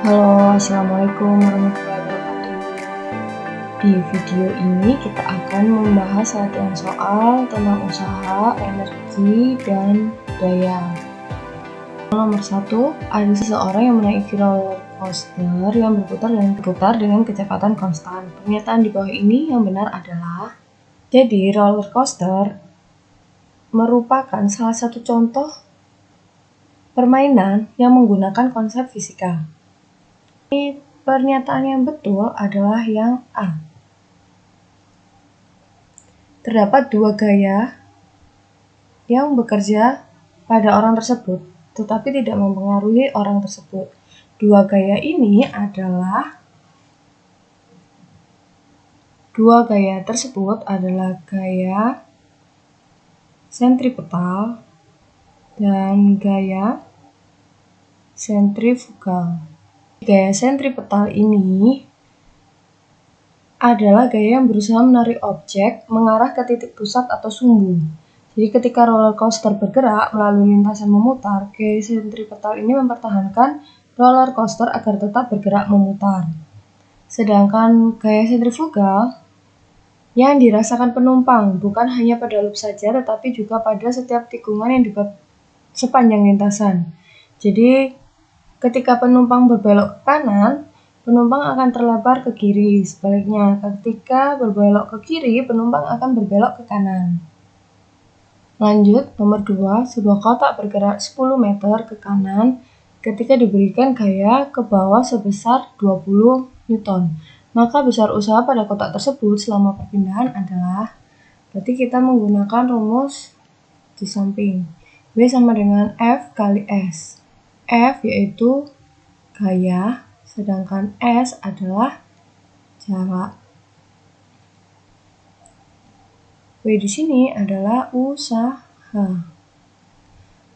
Halo, assalamualaikum warahmatullahi wabarakatuh. Di video ini kita akan membahas latihan soal tentang usaha, energi, dan daya. Nomor 1, ada seseorang yang menaiki roller coaster yang berputar dengan kecepatan konstan. Pernyataan di bawah ini yang benar adalah, jadi roller coaster merupakan salah satu contoh permainan yang menggunakan konsep fisika. Pernyataan yang betul adalah yang A. Terdapat dua gaya yang bekerja pada orang tersebut, tetapi tidak mempengaruhi orang tersebut. Dua gaya tersebut adalah gaya sentripetal dan gaya sentrifugal. Gaya sentripetal ini adalah gaya yang berusaha menarik objek mengarah ke titik pusat atau sumbu. Jadi ketika roller coaster bergerak melalui lintasan memutar, gaya sentripetal ini mempertahankan roller coaster agar tetap bergerak memutar. Sedangkan gaya sentrifugal yang dirasakan penumpang bukan hanya pada loop saja, tetapi juga pada setiap tikungan yang dibuat sepanjang lintasan. Jadi ketika penumpang berbelok ke kanan, penumpang akan terlempar ke kiri. Sebaliknya, ketika berbelok ke kiri, penumpang akan berbelok ke kanan. Lanjut, nomor 2, sebuah kotak bergerak 10 meter ke kanan ketika diberikan gaya ke bawah sebesar 20 Newton. Maka besar usaha pada kotak tersebut selama perpindahan adalah, berarti kita menggunakan rumus di samping. W sama dengan F kali S. F yaitu gaya, sedangkan S adalah jarak. W di sini adalah usaha.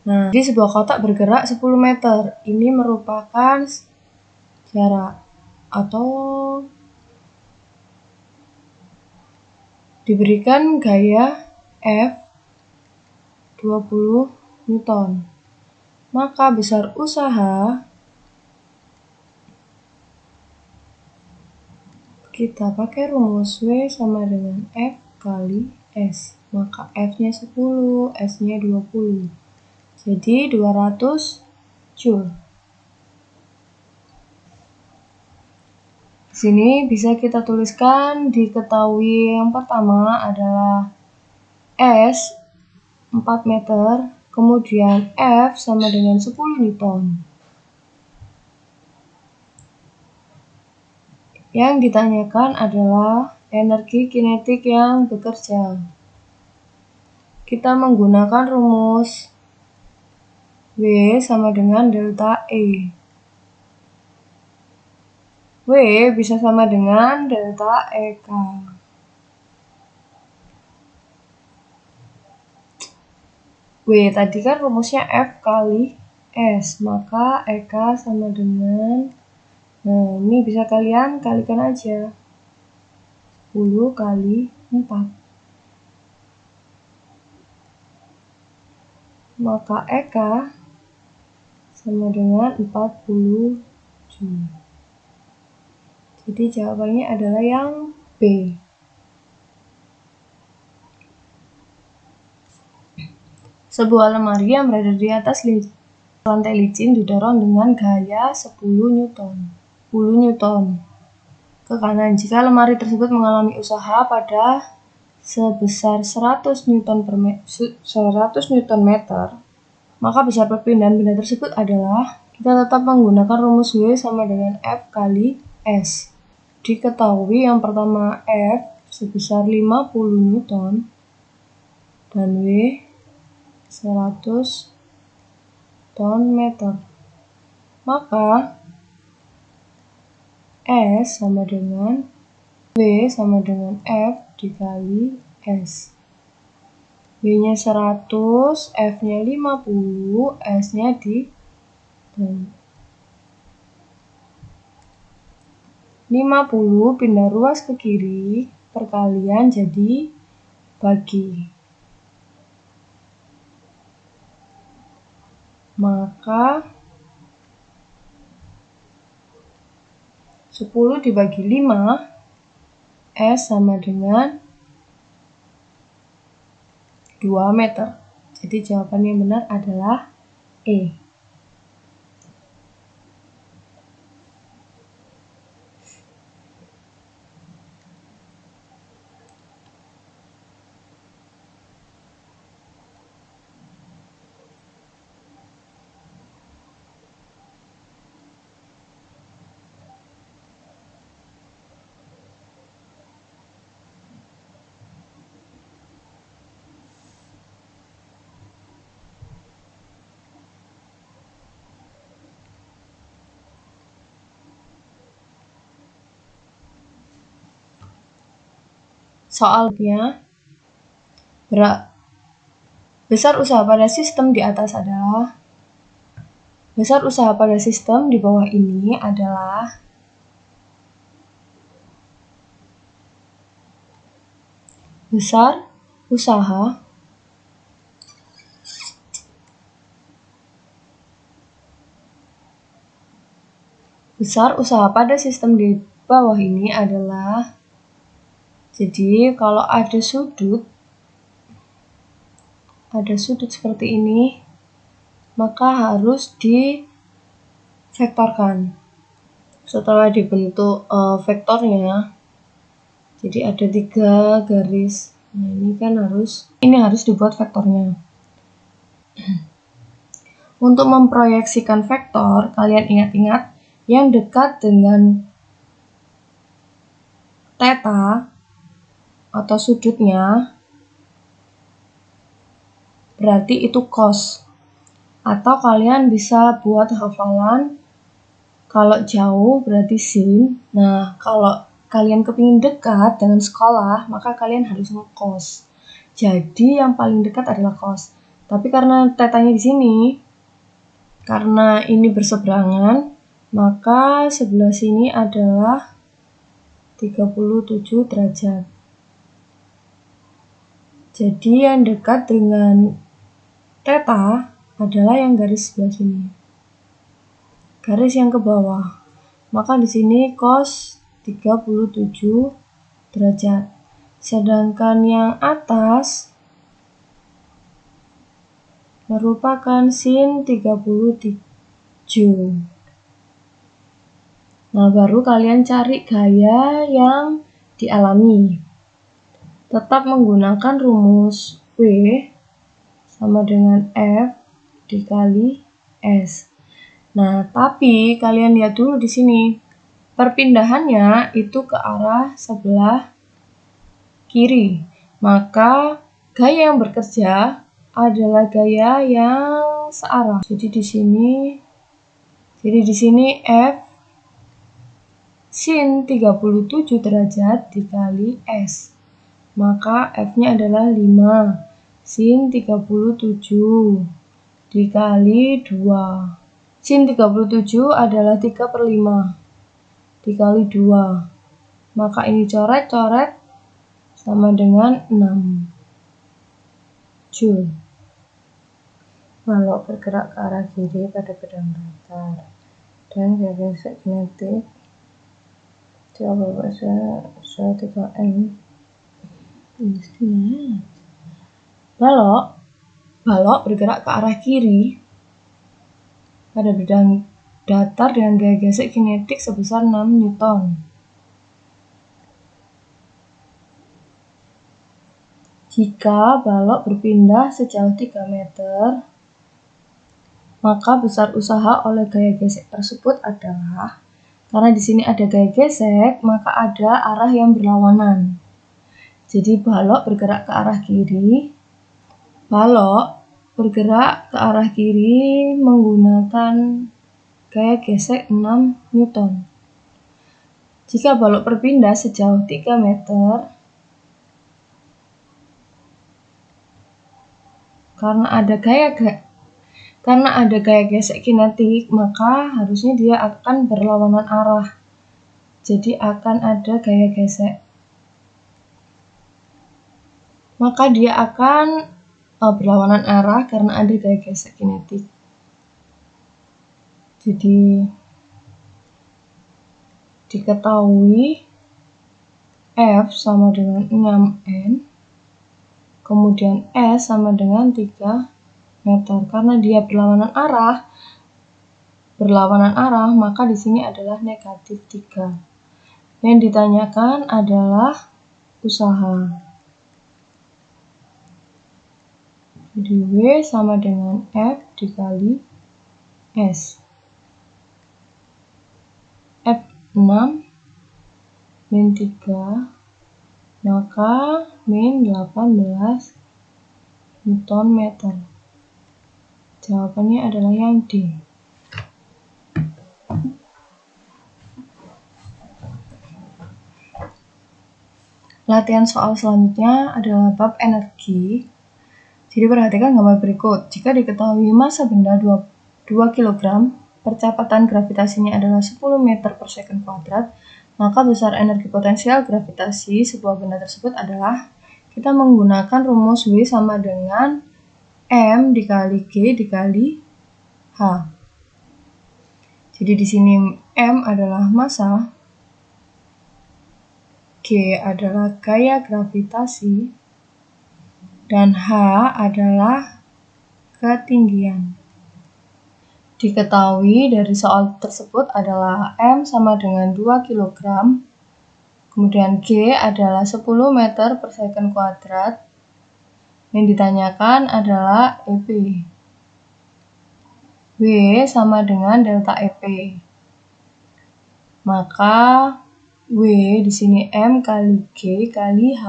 Nah, jadi sebuah kotak bergerak 10 meter. Ini merupakan jarak atau diberikan gaya F 20 Newton. Maka besar usaha kita pakai rumus W sama dengan F kali S. Maka F-nya 10, S-nya 20. Jadi 200 Joule. Di sini bisa kita tuliskan, diketahui yang pertama adalah S 4 meter, kemudian F sama dengan 10 Newton. Yang ditanyakan adalah energi kinetik yang bekerja. Kita menggunakan rumus W sama dengan delta E. W bisa sama dengan delta EK. W tadi kan rumusnya F kali S, maka EK sama dengan, nah ini bisa kalian kalikan aja, 10 kali 4. Maka EK sama dengan 40 Joule. Jadi jawabannya adalah yang B. Sebuah lemari yang berada di atas lantai licin didorong dengan gaya 10 Newton ke kanan. Jika lemari tersebut mengalami usaha pada sebesar 100 Newton meter, maka besar perpindahan benda tersebut adalah, kita tetap menggunakan rumus W sama dengan F kali S. Diketahui yang pertama F sebesar 50 Newton dan W 100 meter. Maka S sama dengan W sama dengan F dikali S. W-nya 100, F-nya 50, S-nya di 50 pindah ruas ke kiri, perkalian jadi bagi. Maka 10 dibagi 5, S sama dengan 2 meter. Jadi jawaban yang benar adalah E. Soalnya, besar usaha pada sistem di atas adalah besar usaha pada sistem di bawah ini adalah besar usaha pada sistem di bawah ini adalah, jadi kalau ada sudut seperti ini, maka harus divektorkan. Setelah dibentuk vektornya, jadi ada 3 garis. Nah, ini harus dibuat vektornya. Untuk memproyeksikan vektor, kalian ingat-ingat yang dekat dengan theta atau sudutnya berarti itu cos. Atau kalian bisa buat hafalan, kalau jauh berarti sin. Nah, kalau kalian kepingin dekat dengan sekolah, maka kalian harus ngekos. Jadi yang paling dekat adalah cos. Tapi karena tetanya di sini, karena ini berseberangan, maka sebelah sini adalah 37 derajat. Jadi yang dekat dengan theta adalah yang garis sebelah sini. Garis yang ke bawah. Maka di sini cos 37 derajat. Sedangkan yang atas merupakan sin 37. Nah, baru kalian cari gaya yang dialami. Tetap menggunakan rumus W sama dengan F dikali S. Nah, tapi kalian lihat dulu di sini. Perpindahannya itu ke arah sebelah kiri. Maka gaya yang bekerja adalah gaya yang searah. Jadi di sini F sin 37 derajat dikali S. Maka F-nya adalah 5 sin 37 dikali 2. Sin 37 adalah 3/5 dikali 2. Maka ini coret-coret sama dengan 6 Joule. Kalau bergerak ke arah kiri pada bidang datar dan geser kinetik coba bahasa 3M. Balok bergerak ke arah kiri pada bidang datar dengan gaya gesek kinetik sebesar 6 Newton. Jika balok berpindah sejauh 3 meter, maka besar usaha oleh gaya gesek tersebut adalah, karena di sini ada gaya gesek, maka ada arah yang berlawanan. Jadi balok bergerak ke arah kiri. Balok bergerak ke arah kiri menggunakan gaya gesek 6 Newton. Jika balok berpindah sejauh 3 meter, karena ada gaya gesek kinetik, maka harusnya dia akan berlawanan arah. Jadi akan ada gaya gesek. Maka dia akan berlawanan arah karena ada gaya gesek kinetik. Jadi Diketahui F sama dengan 6N, kemudian S sama dengan 3 meter. Karena dia berlawanan arah, maka di sini adalah negatif 3. Yang ditanyakan adalah usaha. Jadi W sama dengan F dikali S. F 6 min 3, maka min 18 Newton meter. Jawabannya adalah yang D. Latihan soal selanjutnya adalah bab energi. Jadi perhatikan gambar berikut. Jika diketahui massa benda 2 kg, percepatan gravitasinya adalah 10 meter per second kuadrat, maka besar energi potensial gravitasi sebuah benda tersebut adalah, kita menggunakan rumus W sama dengan M dikali G dikali H. Jadi di sini M adalah massa, G adalah gaya gravitasi, dan H adalah ketinggian. Diketahui dari soal tersebut adalah M sama dengan 2 kg, kemudian G adalah 10 meter per second kuadrat. Yang ditanyakan adalah EP. W sama dengan delta EP. Maka W di sini M kali G kali H,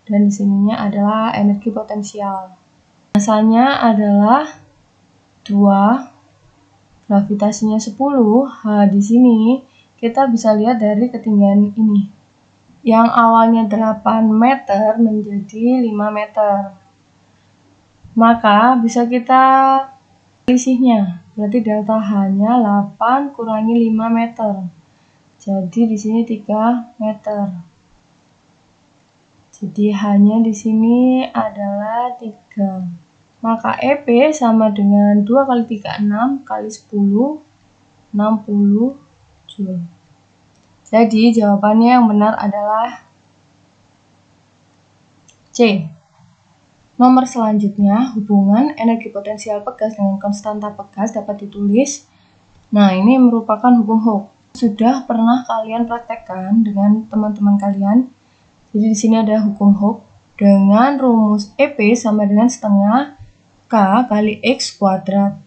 dan di sininya adalah energi potensial. Massanya adalah 2, gravitasinya 10, H di sini kita bisa lihat dari ketinggian ini. Yang awalnya 8 meter menjadi 5 meter. Maka bisa kita selisihnya. Berarti delta H-nya 8 kurangi 5 meter. Jadi di sini 3 meter. Jadi H-nya di sini adalah 3. Maka EP sama dengan 2 kali 3, 6 kali 10, 60 Joule. Jadi jawabannya yang benar adalah C. Nomor selanjutnya, hubungan energi potensial pegas dengan konstanta pegas dapat ditulis. Nah, ini merupakan hukum Hooke. Sudah pernah kalian praktekkan dengan teman-teman kalian. Jadi di sini ada hukum Hooke dengan rumus EP sama dengan setengah K kali X kuadrat.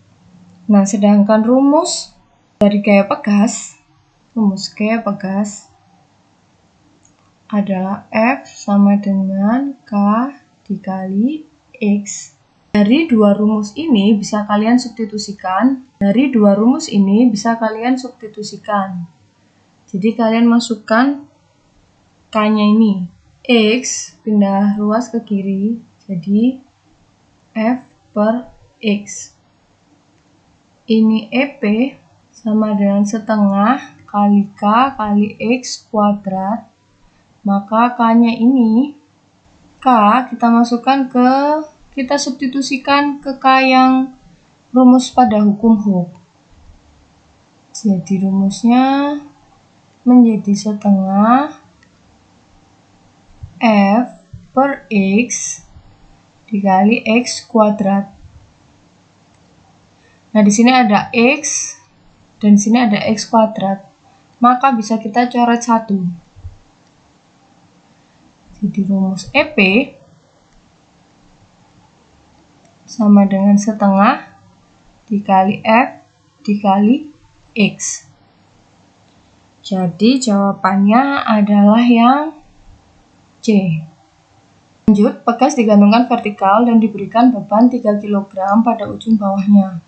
Nah, sedangkan rumus dari gaya pegas, adalah F sama dengan K dikali X. Dari dua rumus ini bisa kalian substitusikan. Jadi kalian masukkan K-nya ini. X pindah ruas ke kiri, jadi F per X. Ini EP sama dengan setengah kali K kali X kuadrat. Maka K-nya ini, K kita substitusikan ke K yang rumus pada hukum Hooke. Jadi rumusnya menjadi setengah F per X dikali X kuadrat. Nah, di sini ada X dan di sini ada X kuadrat. Maka bisa kita coret 1. Jadi rumus EP sama dengan setengah dikali F dikali X. Jadi jawabannya adalah yang C. Lanjut, pegas digantungkan vertikal dan diberikan beban 3 kg pada ujung bawahnya.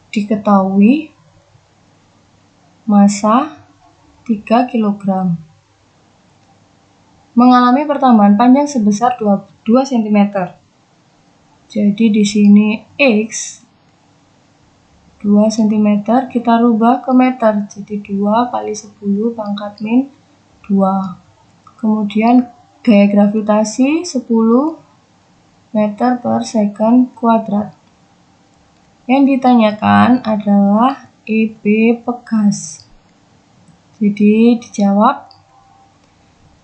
Diketahui massa 3 kg. Mengalami pertambahan panjang sebesar 2 cm. Jadi di sini X 2 cm kita rubah ke meter. Jadi 2 kali 10 pangkat min 2. Kemudian gaya gravitasi 10 meter per second kuadrat. Yang ditanyakan adalah EB Pegas. Jadi dijawab,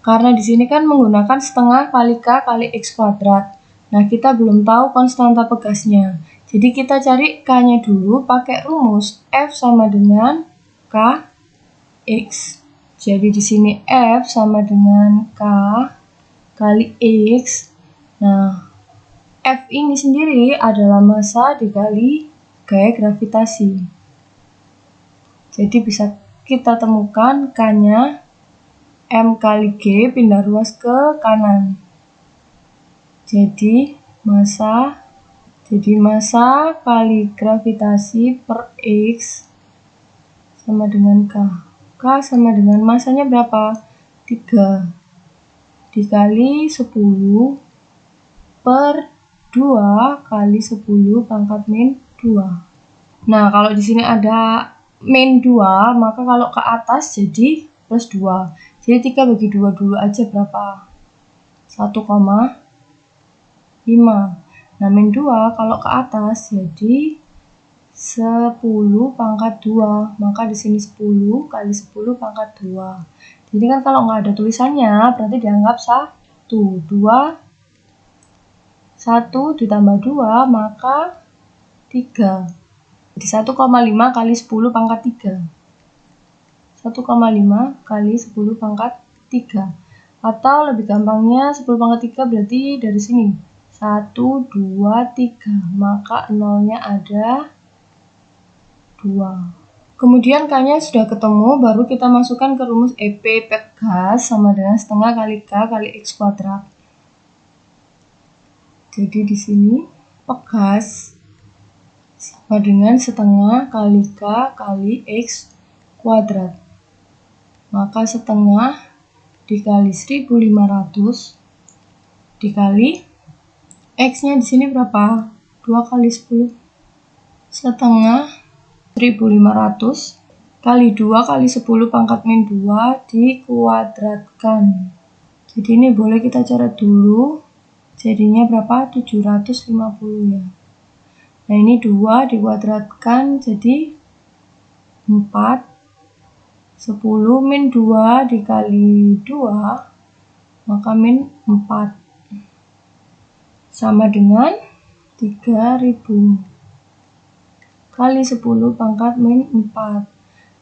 karena di sini kan menggunakan setengah kali K kali X kuadrat. Nah, kita belum tahu konstanta Pegasnya. Jadi kita cari K-nya dulu pakai rumus F sama dengan K X. Jadi di sini F sama dengan K kali X. Nah, F ini sendiri adalah massa dikali gaya gravitasi. Jadi bisa kita temukan K-nya M kali G pindah ruas ke kanan. Jadi massa kali gravitasi per X sama dengan K. K sama dengan massanya berapa? 3 dikali 10 per 2 kali 10 pangkat min 2. Nah, kalau di sini ada min 2, maka kalau ke atas jadi plus 2. Jadi 3 bagi 2 dulu aja berapa? 1,5. Nah, min 2 kalau ke atas jadi 10 pangkat 2. Maka di sini 10 kali 10 pangkat 2. Jadi kan kalau nggak ada tulisannya, berarti dianggap 1. 1 ditambah 2, maka 3. Jadi 1,5 kali 10 pangkat 3. 1,5 kali 10 pangkat 3. Atau lebih gampangnya 10 pangkat 3 berarti dari sini. 1, 2, 3. Maka nolnya ada 2. Kemudian K-nya sudah ketemu, baru kita masukkan ke rumus EP Pegas sama dengan setengah kali K kali X kuadrat. Jadi di sini Pegas sama dengan setengah kali K kali X kuadrat. Maka setengah dikali 1500 dikali X-nya di sini berapa? 2 kali 10. Setengah 1500 kali 2 kali 10 pangkat min 2 dikuadratkan. Jadi ini boleh kita coret dulu. Jadinya berapa? 750 ya. Nah, ini 2 dikuadratkan jadi 4. 10 min 2 dikali 2, maka min 4. Sama dengan 3000 kali 10 pangkat min 4.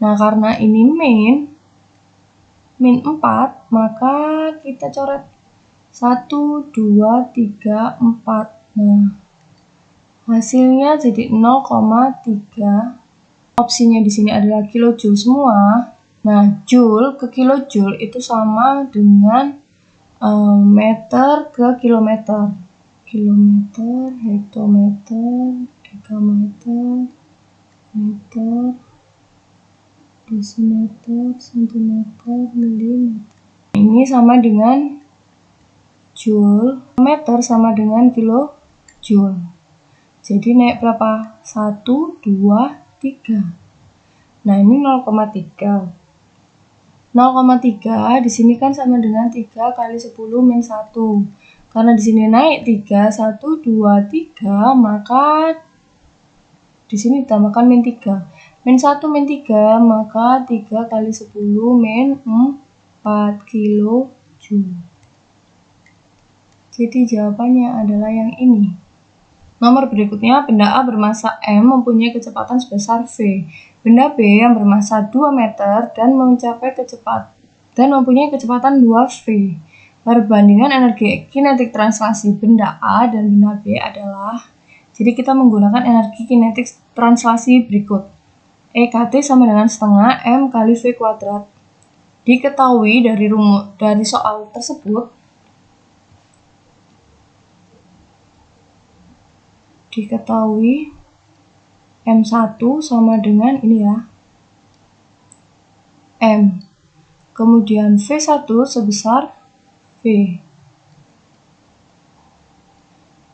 Nah, karena ini min 4, maka kita coret 1, 2, 3, 4. Nah, hasilnya jadi 0,3. Opsinya di sini adalah kilojoule semua. Nah, joule ke kilojoule itu sama dengan meter ke kilometer. Kilometer, hektometer, dekameter, meter, desimeter, sentimeter, milimeter. Ini sama dengan joule, meter sama dengan kilojoule. Jadi naik berapa? 1, 2, 3. Nah, ini 0,3. 0,3 di sini kan sama dengan 3 kali 10 min 1. Karena di sini naik 3, 1, 2, 3, maka di sini ditambahkan min 3. Min 1 min 3, maka 3 kali 10 min 4 kilojoule. Jadi jawabannya adalah yang ini. Nomor berikutnya, benda A bermassa M mempunyai kecepatan sebesar V. Benda B yang bermassa 2 meter dan mempunyai kecepatan 2V. Perbandingan energi kinetik translasi benda A dan benda B adalah, jadi kita menggunakan energi kinetik translasi berikut. EKT sama dengan setengah M kali V kuadrat. Diketahui dari soal tersebut, diketahui M1 sama dengan ini ya, M. Kemudian V1 sebesar V.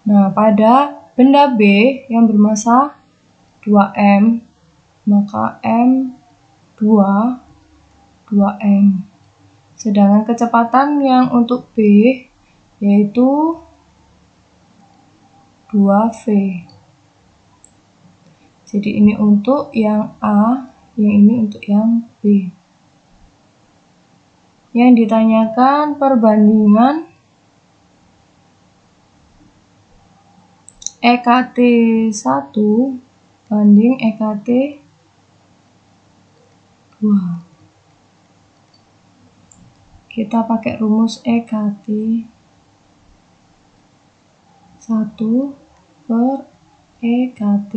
Nah, pada benda B yang bermassa 2M, maka M2, 2M. Sedangkan kecepatan yang untuk B yaitu 2V. Jadi ini untuk yang A, yang ini untuk yang B. Yang ditanyakan perbandingan EKT 1 banding EKT 2. Kita pakai rumus EKT 1 per EKT.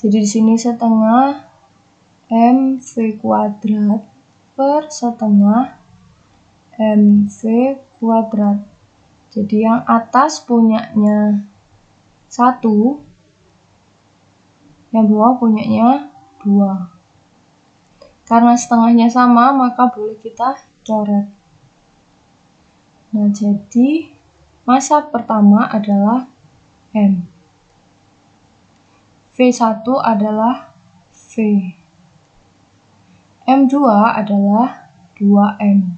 Jadi di sini setengah MV kuadrat per setengah MV kuadrat. Jadi yang atas punyanya 1, yang bawah punyanya 2. Karena setengahnya sama, maka boleh kita coret. Nah, jadi massa pertama adalah M. V1 adalah V. M2 adalah 2M.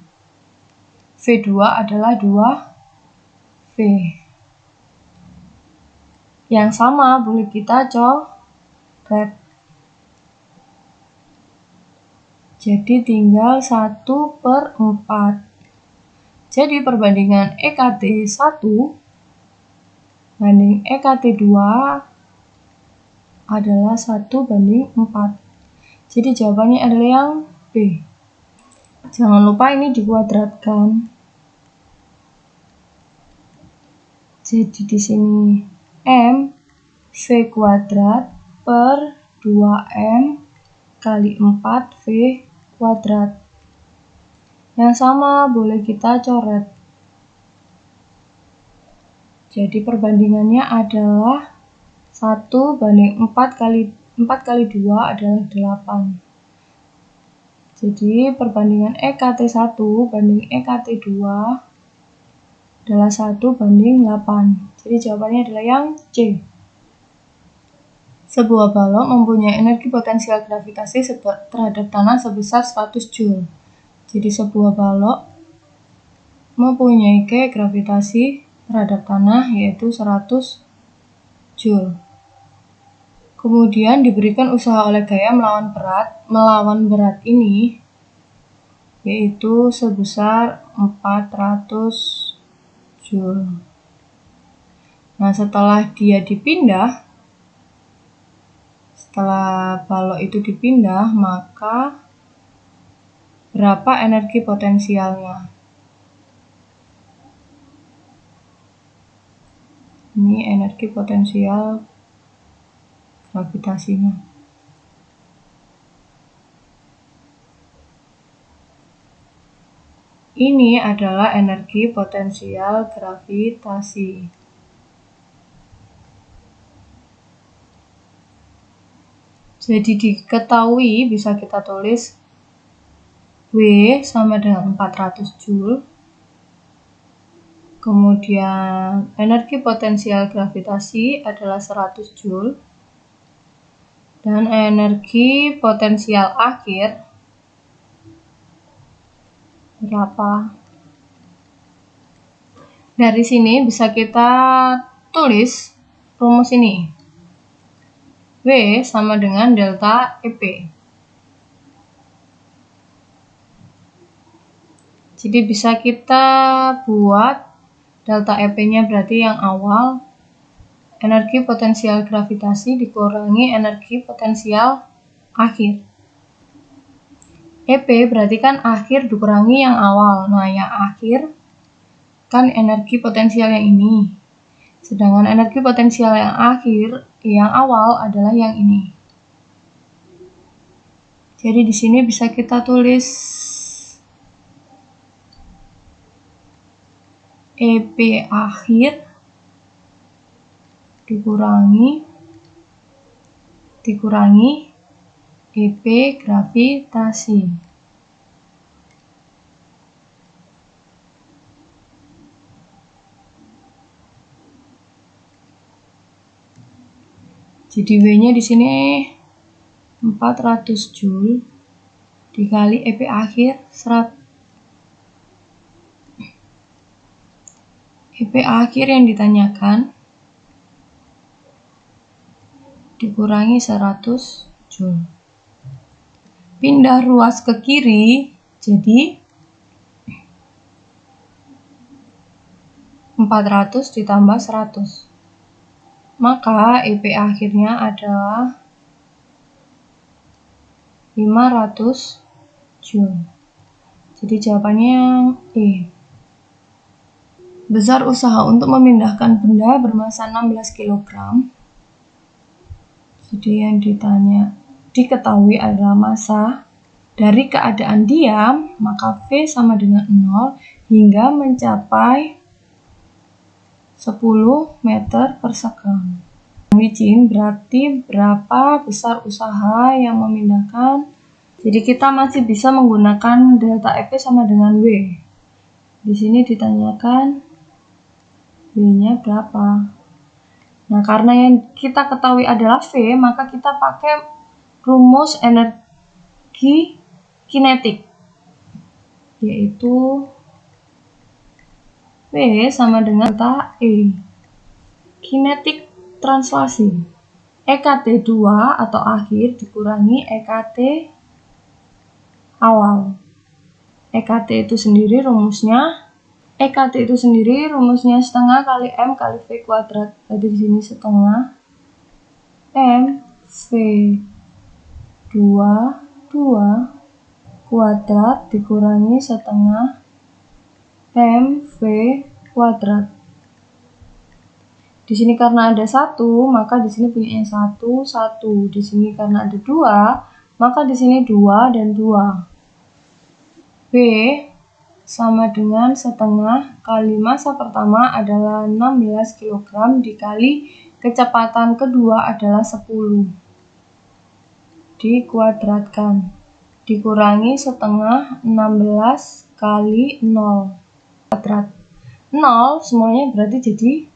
V2 adalah 2V. Yang sama boleh kita coret. Jadi tinggal 1/4. Jadi perbandingan EKT 1 banding EKT 2 adalah 1/4. Jadi jawabannya adalah yang B. Jangan lupa ini dikuadratkan. Jadi di sini M V kuadrat per 2M kali 4V kuadrat. Yang sama boleh kita coret. Jadi perbandingannya adalah 1/4 kali 2 adalah 8. Jadi perbandingan EKT 1 banding EKT 2 adalah 1/8. Jadi jawabannya adalah yang C. Sebuah balok mempunyai energi potensial gravitasi terhadap tanah sebesar 100 Joule. Jadi sebuah balok mempunyai gravitasi terhadap tanah yaitu 100 Joule. Kemudian diberikan usaha oleh gaya melawan berat ini yaitu sebesar 400 Joule. Nah, setelah balok itu dipindah, maka berapa energi potensialnya? Ini energi potensial gravitasinya. Ini adalah energi potensial gravitasi. Jadi diketahui bisa kita tulis W sama dengan 400 Joule. Kemudian energi potensial gravitasi adalah 100 Joule. Dan energi potensial akhir berapa? Dari sini bisa kita tulis rumus ini. W sama dengan delta EP. Jadi bisa kita buat delta EP-nya berarti yang awal energi potensial gravitasi dikurangi energi potensial akhir. EP berarti kan akhir dikurangi yang awal. Nah, yang akhir kan energi potensial yang ini. Sedangkan energi potensial yang akhir, yang awal adalah yang ini. Jadi di sini bisa kita tulis EP akhir dikurangi EP gravitasi. Jadi W-nya di sini 400 Joule dikali EP akhir 100. EP akhir yang ditanyakan dikurangi 100 Joule. Pindah ruas ke kiri, jadi 400 ditambah 100. Maka EP akhirnya adalah 500 Joule. Jadi jawabannya yang E. Besar usaha untuk memindahkan benda bermasa 16 kg. Jadi yang diketahui adalah massa dari keadaan diam, maka V sama dengan 0 hingga mencapai 10 meter per second. Izin berarti berapa besar usaha yang memindahkan. Jadi kita masih bisa menggunakan delta EP sama dengan W. Di sini ditanyakan W-nya berapa. Nah, karena yang kita ketahui adalah V, maka kita pakai rumus energi kinetik, yaitu V sama dengan delta E. Kinetik translasi. EKT 2 atau akhir dikurangi EKT awal. EKT itu sendiri rumusnya setengah kali M kali V kuadrat. Jadi di sini setengah M V 2 kuadrat dikurangi setengah M V kuadrat. Di sini karena ada 1, maka di sini punya 1, 1. Di sini karena ada 2, maka di sini 2 dan 2. V sama dengan setengah kali massa pertama adalah 16 kg dikali kecepatan kedua adalah 10. Dikuadratkan. Dikurangi setengah 16 kali 0 kuadrat. 0 semuanya berarti jadi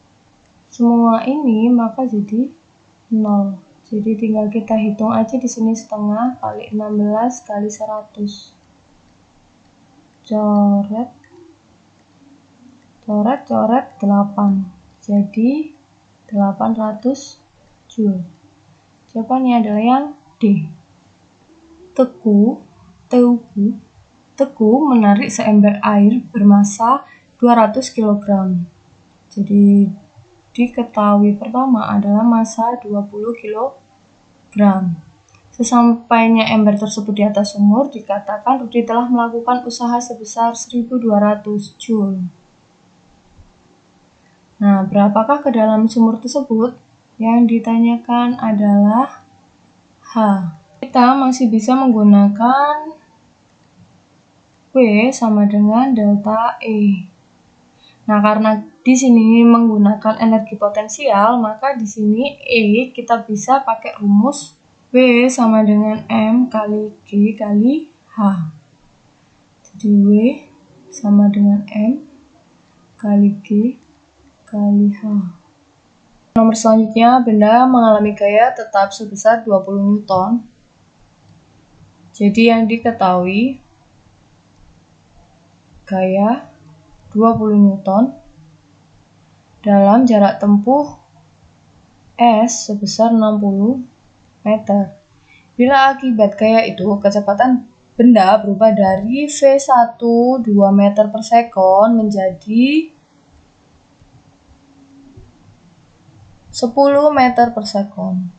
semua ini maka jadi 0. Jadi tinggal kita hitung aja di sini setengah kali 16 kali 100. Coret 8. Jadi 800 Joule. Jawabannya adalah yang D. Teguh menarik seember air bermassa 200 kg. Jadi diketahui pertama adalah massa 20 kg. Sesampainya ember tersebut di atas sumur, dikatakan Rudi telah melakukan usaha sebesar 1.200 Joule. Nah, berapakah ke dalam sumur tersebut? Yang ditanyakan adalah H. Kita masih bisa menggunakan W sama dengan delta E. Nah, karena di sini menggunakan energi potensial, maka di sini E kita bisa pakai rumus W sama dengan M kali G kali H. Jadi W sama dengan M kali G kali H. Nomor selanjutnya, benda mengalami gaya tetap sebesar 20 Newton. Jadi yang diketahui gaya 20 Newton dalam jarak tempuh S sebesar 60 meter. Bila akibat gaya itu kecepatan benda berubah dari V1 2 meter per sekon menjadi 10 meter per sekon,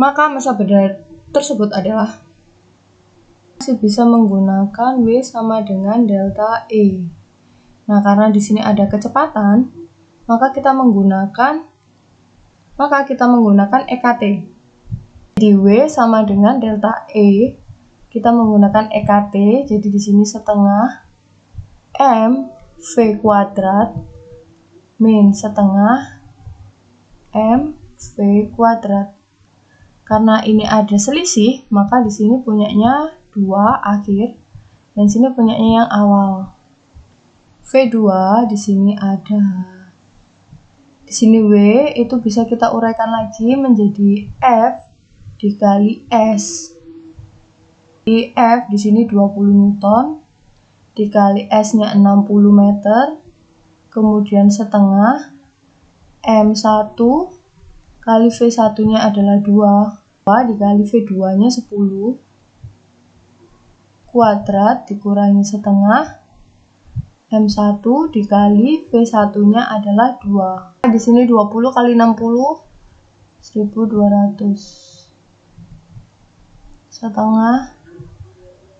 maka massa benda tersebut adalah masih bisa menggunakan W sama dengan delta E. Nah, karena di sini ada kecepatan, maka kita menggunakan EKT. Di W sama dengan delta E, kita menggunakan EKT, jadi di sini setengah M V kuadrat min setengah M V kuadrat. Karena ini ada selisih, maka di sini punyanya 2 akhir dan sini punyanya yang awal. V2 di sini ada. Di sini W itu bisa kita uraikan lagi menjadi F dikali S. Di F di sini 20 Newton dikali S-nya 60 meter, kemudian setengah M1 kali V1-nya adalah 2 dikali V2-nya 10 kuadrat dikurangi setengah M1 dikali V1-nya adalah 2. Di sini 20 kali 60 1200 setengah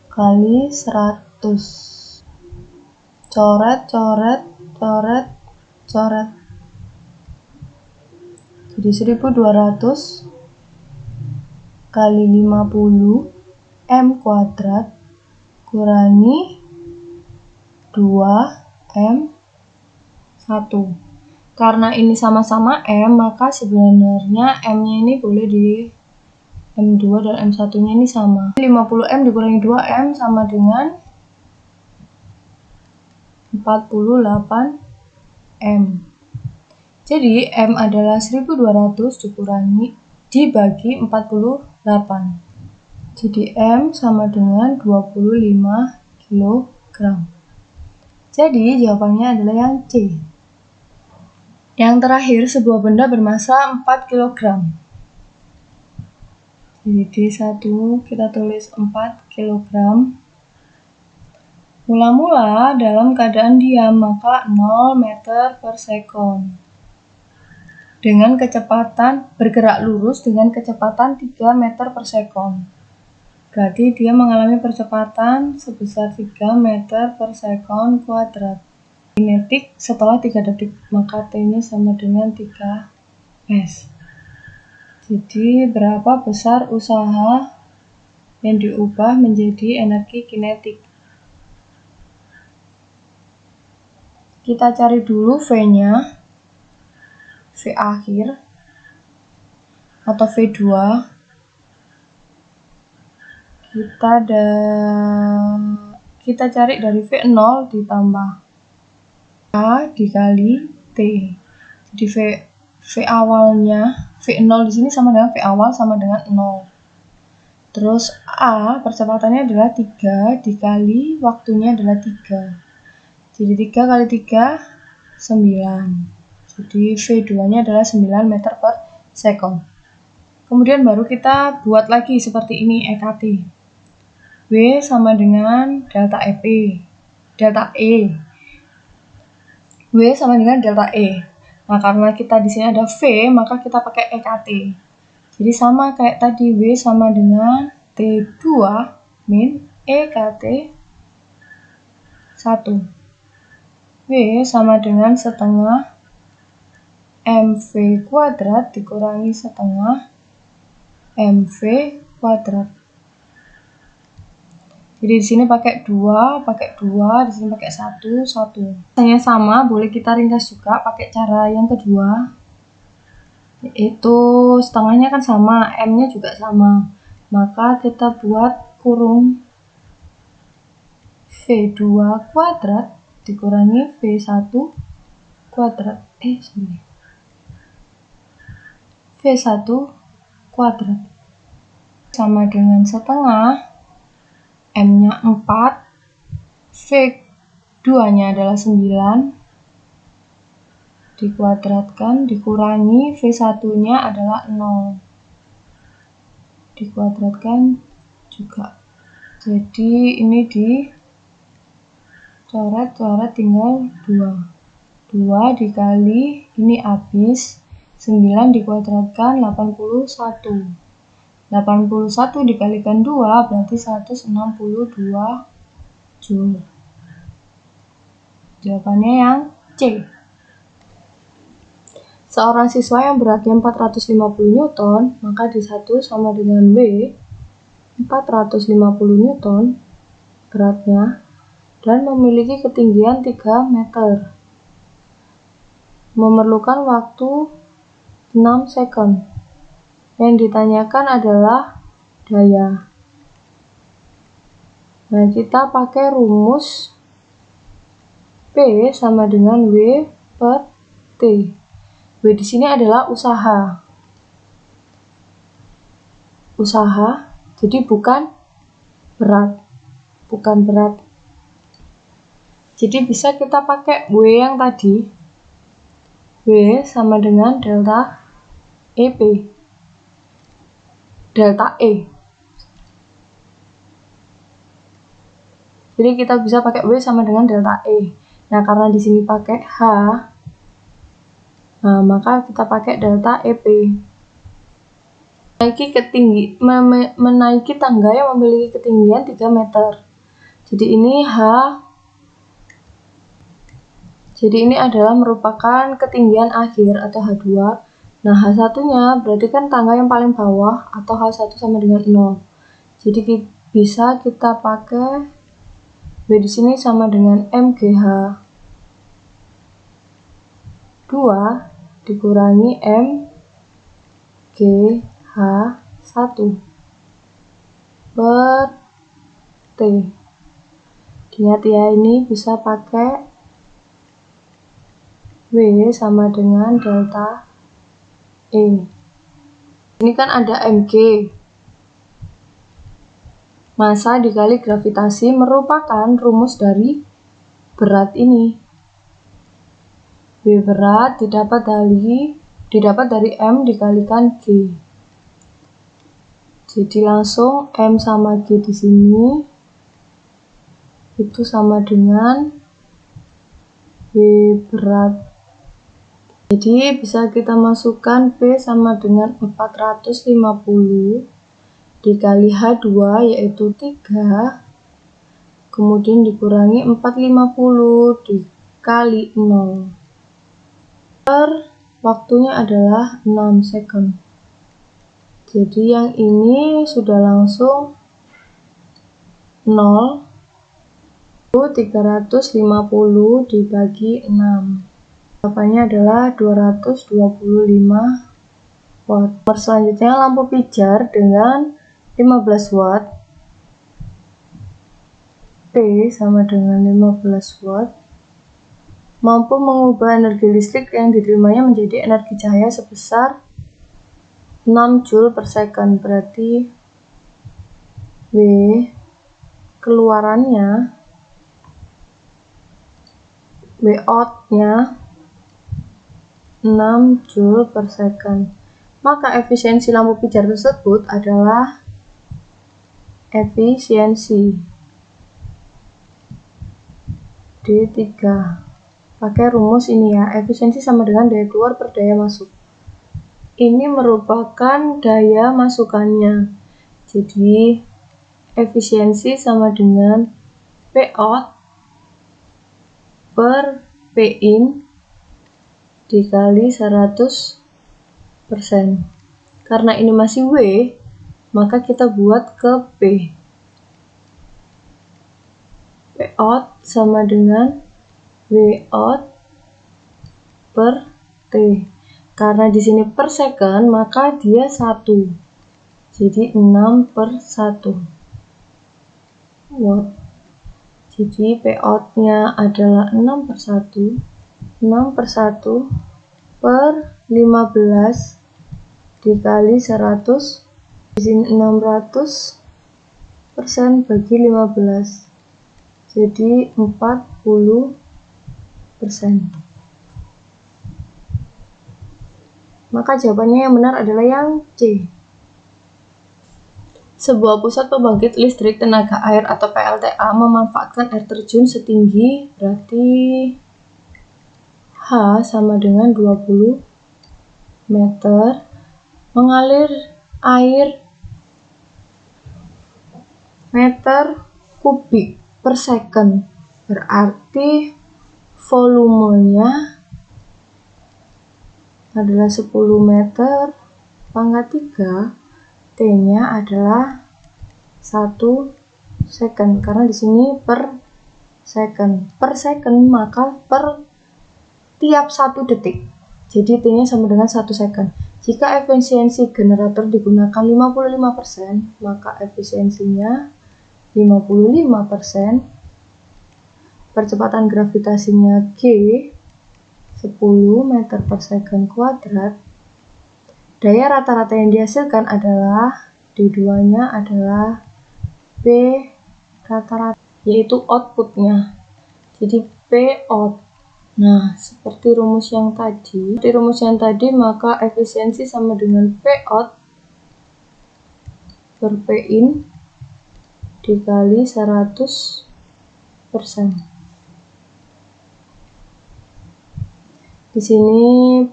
kali 100. Coret, coret, coret, coret. Jadi 1200 kali 50 M kuadrat kurangi 2M1. Karena ini sama-sama M, maka sebenarnya M-nya ini boleh di M2 dan M1-nya ini sama. 50M dikurangi 2M sama dengan 48M. Jadi M adalah 1200 dibagi 48. Jadi M sama dengan 25 kg. Jadi jawabannya adalah yang C. Yang terakhir, sebuah benda bermasa 4 kg. Jadi D1 kita tulis 4 kg. Mula-mula dalam keadaan diam, maka 0 meter per sekon. Dengan kecepatan bergerak lurus dengan kecepatan 3 meter per sekon. Berarti dia mengalami percepatan sebesar 3 meter per sekon kuadrat. Kinetik setelah 3 detik, maka T-nya sama dengan 3S. Jadi berapa besar usaha yang diubah menjadi energi kinetik? Kita cari dulu V-nya, V akhir atau V2. Kita cari dari V0 ditambah A dikali T. Jadi V awalnya, V0 di sini sama dengan V awal sama dengan 0. Terus A percepatannya adalah 3 dikali waktunya adalah 3. Jadi 3 kali 3 9. Jadi V2-nya adalah 9 meter per sekon. Kemudian baru kita buat lagi seperti ini EKT. W sama dengan delta EP, delta E. W sama dengan delta E. Nah, karena kita di sini ada V, maka kita pakai EKT. Jadi sama kayak tadi, W sama dengan T2 min EKT 1. W sama dengan setengah MV kuadrat dikurangi setengah MV kuadrat. Jadi di sini pakai 2, di sini pakai 1, 1. Rasanya sama, boleh kita ringkas juga pakai cara yang kedua. Yaitu setengahnya kan sama, M-nya juga sama. Maka kita buat kurung V2 kuadrat dikurangi V1 kuadrat. V1 kuadrat sama dengan setengah M-nya 4, V2-nya adalah 9, dikuadratkan, dikurangi V1-nya adalah 0, dikuadratkan juga. Jadi ini dicoret-coret tinggal 2. 2 dikali, ini habis, 9 dikuadratkan 81. 81 dikalikan 2 berarti 162 Joule. Jawabannya yang C. Seorang siswa yang beratnya 450 Newton, maka D1 sama dengan W 450 Newton beratnya dan memiliki ketinggian 3 meter. Memerlukan waktu 6 second. Yang ditanyakan adalah daya. Nah, kita pakai rumus P sama dengan W per T. W di sini adalah usaha. Usaha, jadi bukan berat. Jadi bisa kita pakai W yang tadi. W sama dengan delta EP. Delta E. Jadi kita bisa pakai W sama dengan delta E. Nah, karena di sini pakai H, nah, maka kita pakai delta EP. Menaiki tangga yang memiliki ketinggian 3 meter. Jadi ini adalah merupakan ketinggian akhir atau H2. Nah, H1-nya berarti kan tangga yang paling bawah atau H1 sama dengan 0. Jadi bisa kita pakai W di sini sama dengan MGH 2 dikurangi MGH 1 per T. Ingat ya, ini bisa pakai W sama dengan delta E. Ini kan ada mg. Massa dikali gravitasi merupakan rumus dari berat ini. W berat didapat dari M dikalikan G. Jadi langsung M sama G di sini itu sama dengan W berat. Jadi bisa kita masukkan P sama dengan 450 dikali H2 yaitu 3, kemudian dikurangi 450 dikali 0 per waktunya adalah 6 second. Jadi yang ini sudah langsung 0 350 dibagi 6. Jawabannya adalah 225 watt. Selanjutnya lampu pijar dengan 15 watt. P sama dengan 15 watt. Mampu mengubah energi listrik yang diterimanya menjadi energi cahaya sebesar 6 Joule per second. Berarti W keluarannya, W out-nya 6 Joule per second. Maka efisiensi lampu pijar tersebut adalah efisiensi D3. Pakai rumus ini ya, efisiensi sama dengan daya keluar per daya masuk. Ini merupakan daya masukannya. Jadi efisiensi sama dengan P out per P in dikali 100%. Karena ini masih W, maka kita buat ke P. P out sama dengan W out per T. Karena di sini per second, maka dia 1. Jadi 6 per 1 watt. Jadi P out-nya adalah 6 per 1. 6 per 1 per 15 dikali 100. Di sini 600% bagi 15. Jadi 40%. Maka jawabannya yang benar adalah yang C. Sebuah pusat pembangkit listrik tenaga air atau PLTA memanfaatkan air terjun setinggi, berarti H sama dengan 20 meter, mengalir air meter kubik per second. Berarti volumenya adalah 10 meter pangkat 3. T-nya adalah 1 second karena di sini per second. Per second maka per tiap 1 detik. Jadi T-nya sama dengan 1 second. Jika efisiensi generator digunakan 55%, maka efisiensinya 55%. Percepatan gravitasinya G 10 meter per second kuadrat. Daya rata-rata yang dihasilkan adalah D2-nya adalah P rata-rata, yaitu outputnya. Jadi P out Nah, seperti rumus yang tadi, maka efisiensi sama dengan P out per P in dikali 100%. Di sini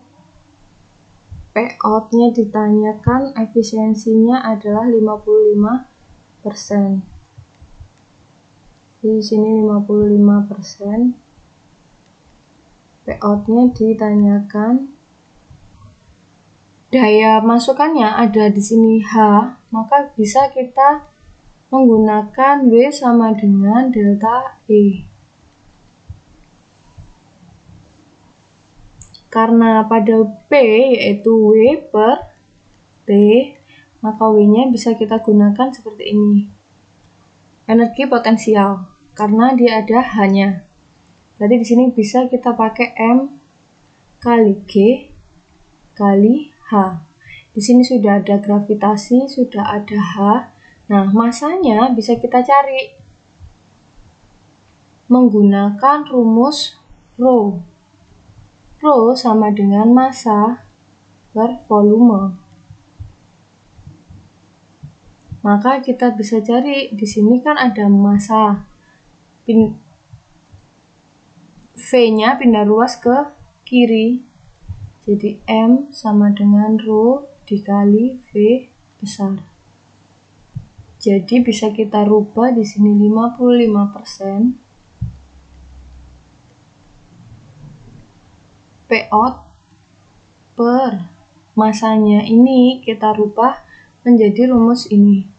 P out-nya ditanyakan, efisiensinya adalah 55%. Di sini 55%. P out-nya ditanyakan. Daya masukannya ada di sini H, maka bisa kita menggunakan W sama dengan delta E. Karena pada P yaitu W per T, maka W-nya bisa kita gunakan seperti ini. Energi potensial, karena dia ada H-nya. Berarti di sini bisa kita pakai M kali G kali H. Di sini sudah ada gravitasi, sudah ada H. Nah, masanya bisa kita cari menggunakan rumus Rho. Rho sama dengan massa per volume. Maka kita bisa cari, di sini kan ada massa. V-nya pindah ruas ke kiri. Jadi M sama dengan Rho dikali V besar. Jadi bisa kita rubah di sini 55%. P out per masanya ini kita rubah menjadi rumus ini.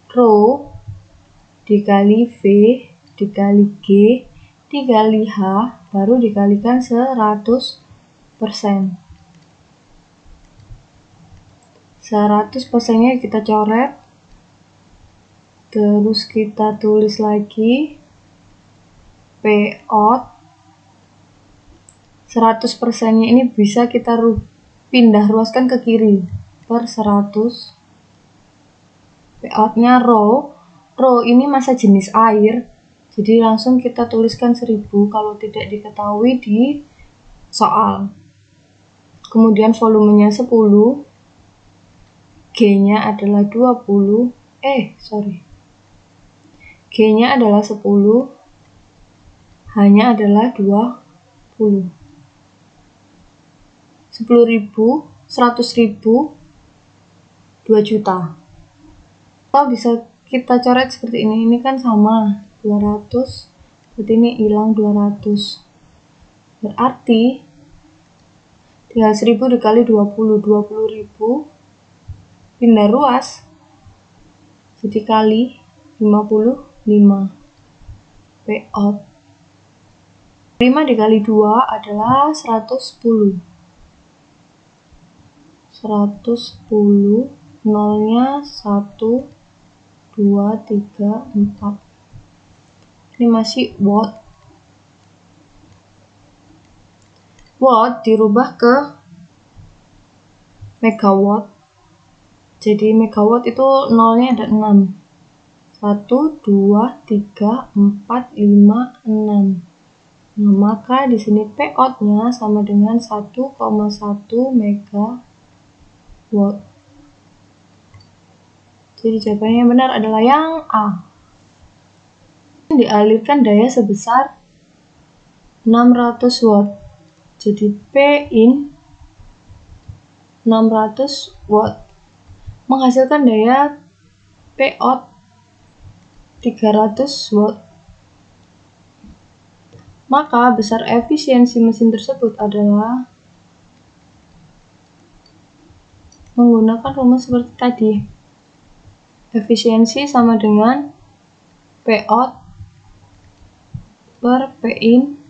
Rho dikali V dikali G dikali H baru dikalikan 100%. 100%-nya kita coret. Terus kita tulis lagi P out 100%-nya ini bisa kita pindah ruaskan ke kiri per 100. P out-nya Rho. Rho ini massa jenis air, jadi langsung kita tuliskan 1000 kalau tidak diketahui di soal. Kemudian volumenya 10, G-nya adalah 20, G-nya adalah 10, H-nya adalah 20. 10.000, 100.000, 2 juta. Atau bisa kita coret seperti ini. Ini kan sama, 200. Berarti ini hilang 200. Berarti 3.000 dikali 20, 20.000 pindah ruas. Jadi kali 55. P out 5 dikali 2 adalah 110. 110, nolnya 1, 2, 3, 4. Ini masih watt. Watt dirubah ke megawatt. Jadi megawatt itu nolnya ada 6. 1, 2, 3, 4, 5, 6. Nah, maka di sini P out-nya sama dengan 1,1 megawatt. Jadi jawabannya yang benar adalah yang A. Dialirkan daya sebesar 600 watt. Jadi P in 600 watt menghasilkan daya P out 300 watt. Maka besar efisiensi mesin tersebut adalah menggunakan rumus seperti tadi. Efisiensi sama dengan P out per P in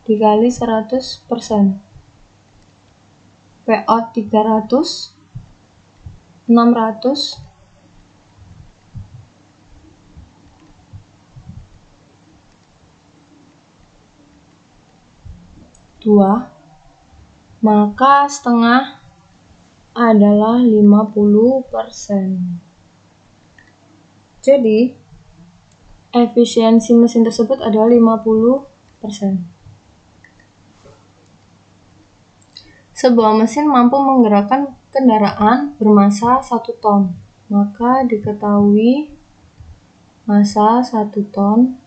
dikali 100%. P out 300, 600, maka setengah adalah 50%. Jadi efisiensi mesin tersebut adalah 50%. Sebuah mesin mampu menggerakkan kendaraan bermasa 1 ton. Maka diketahui masa 1 ton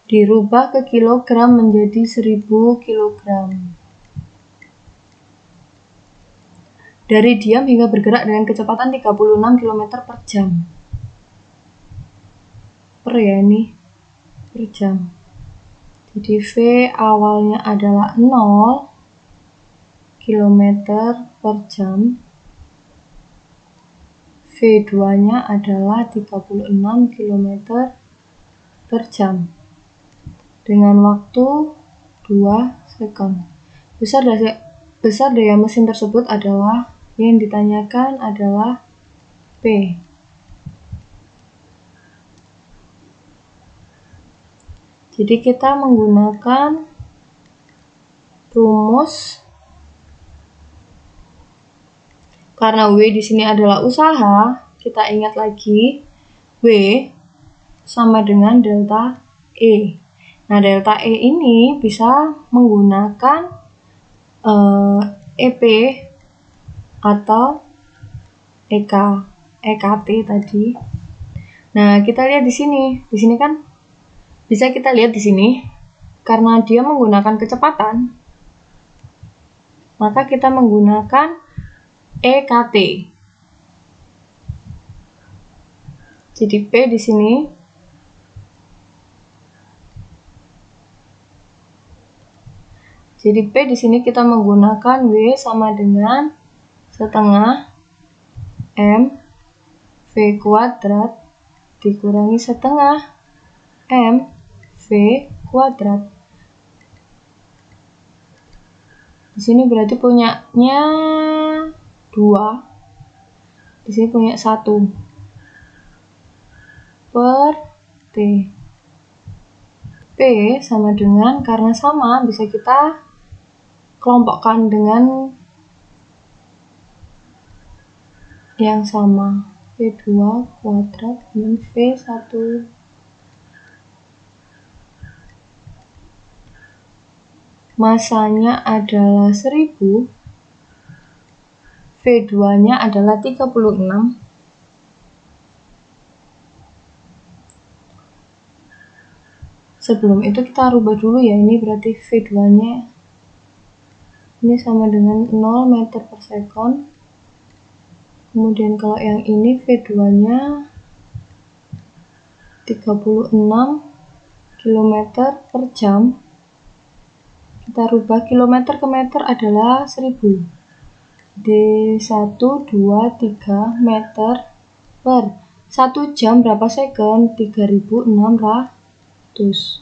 dirubah ke kilogram menjadi 1000 kilogram. Dari diam hingga bergerak dengan kecepatan 36 km per jam. Per jam. Jadi V awalnya adalah 0 km per jam. V2 nya adalah 36 km per jam. Dengan waktu 2 sekon. Besar daya mesin tersebut adalah yang ditanyakan adalah P. Jadi kita menggunakan rumus karena W di sini adalah usaha, kita ingat lagi W sama dengan delta E. Nah, delta E ini bisa menggunakan EP atau EKT tadi. Nah, kita lihat di sini. Di sini kan bisa kita lihat di sini karena dia menggunakan kecepatan, maka kita menggunakan EKT. Jadi P di sini kita menggunakan W sama dengan setengah M V kuadrat dikurangi setengah M V kuadrat. Di sini berarti punyanya 2. Di sini punya 1 per T. P sama dengan, karena sama bisa kita kelompokkan dengan yang sama. V2 kuadrat dan V1. Masanya adalah 1000. V2 nya adalah 36. Sebelum itu kita rubah dulu ya, ini berarti V2 nya ini sama dengan 0 meter per sekon. Kemudian kalau yang ini V2 nya 36 km per jam. Kita rubah kilometer ke meter adalah 1000. Di 1, 2, 3 meter per 1 jam berapa sekon? 3600.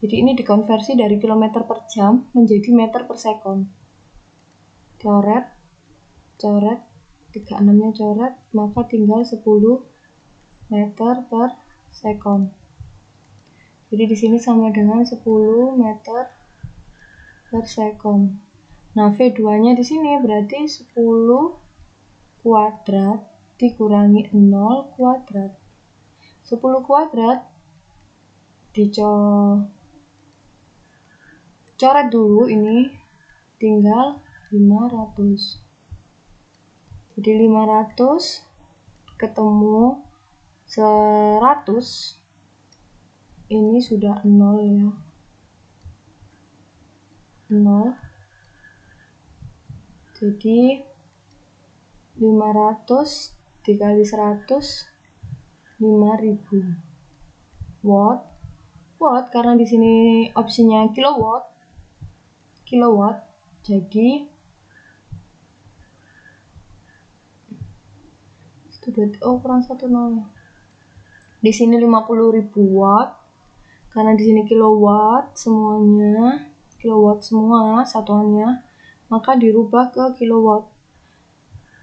Jadi ini dikonversi dari kilometer per jam menjadi meter per sekon. Coret, 36-nya coret, maka tinggal 10 meter per sekon. Jadi di sini sama dengan 10 meter per sekon. Nah, V2-nya di sini berarti 10 kuadrat dikurangi 0 kuadrat. 10 kuadrat coret dulu, ini tinggal 500. Jadi 500 ketemu 100, ini sudah 0 ya. 0. Jadi 500 dikali 100 5000 watt. Karena di sini opsinya kilowatt. Jadi itu berarti kurang 1 0. Di sini 50.000 watt. Karena di sini kilowatt semua satuannya, maka dirubah ke kilowatt.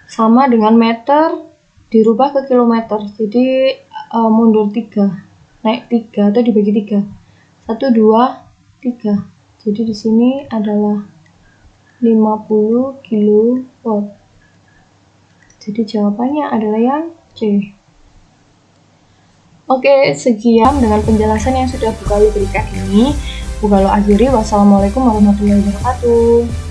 Sama dengan meter dirubah ke kilometer. Jadi mundur 3, naik 3 atau dibagi 3. 1, 2, 3. Jadi di sini adalah 50 kilowatt. Jadi jawabannya adalah yang C. Oke, sekian dengan penjelasan yang sudah Bu Kali berikan ini. Semoga lo akhiri. Wassalamualaikum warahmatullahi wabarakatuh.